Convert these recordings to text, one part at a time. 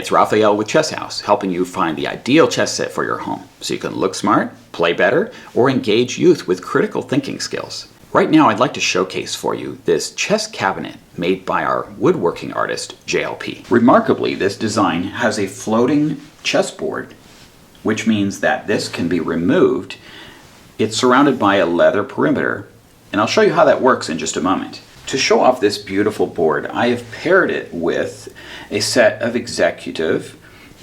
it's Raphael with Chess House, helping you find the ideal chess set for your home so you can look smart, play better, or engage youth with critical thinking skills. Right now I'd like to showcase for you this chess cabinet made by our woodworking artist JLP. Remarkably, this design has a floating chessboard, which means that this can be removed. It's surrounded by a leather perimeter, and I'll show you how that works in just a moment. To show off this beautiful board, I have paired it with a set of executive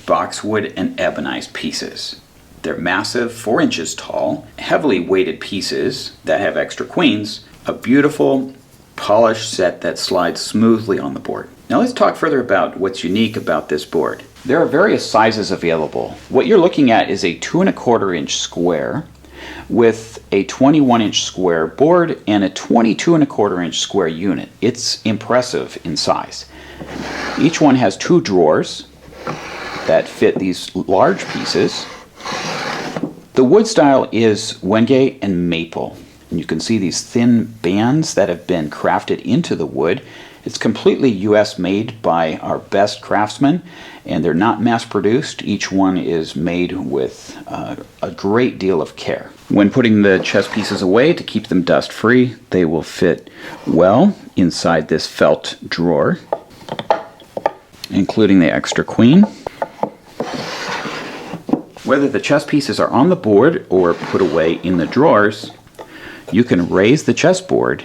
boxwood and ebonized pieces. They're massive, 4 inches tall, heavily weighted pieces that have extra queens, a beautiful polished set that slides smoothly on the board. Now let's talk further about what's unique about this board. There are various sizes available. What you're looking at is a 2 1/4 inch square with a 21 inch square board and a 22 1/4 inch square unit. It's impressive in size. Each one has 2 drawers that fit these large pieces. The wood style is Wenge and maple, and you can see these thin bands that have been crafted into the wood. It's completely US made by our best craftsmen, and they're not mass produced. Each one is made with a great deal of care. When putting the chess pieces away to keep them dust free, they will fit well inside this felt drawer, including the extra queen. Whether the chess pieces are on the board or put away in the drawers, you can raise the chessboard,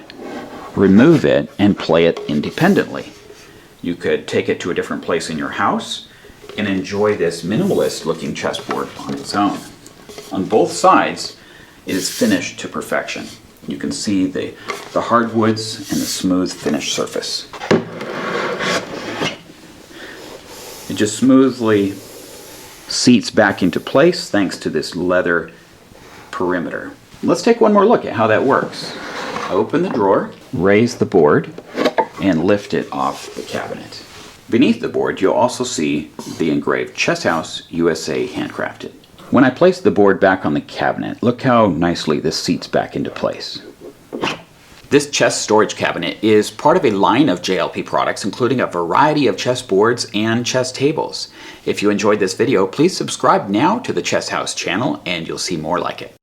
remove it, and play it independently. You could take it to a different place in your house and enjoy this minimalist looking chessboard on its own. On both sides, it is finished to perfection. You can see the hardwoods and the smooth finished surface. It just smoothly seats back into place thanks to this leather perimeter. Let's take one more look at how that works. Open the drawer, raise the board, and lift it off the cabinet. Beneath the board, you'll also see the engraved Chess House USA Handcrafted. When I place the board back on the cabinet, look how nicely this seats back into place. This chess storage cabinet is part of a line of JLP products, including a variety of chess boards and chess tables. If you enjoyed this video, please subscribe now to the Chess House channel and you'll see more like it.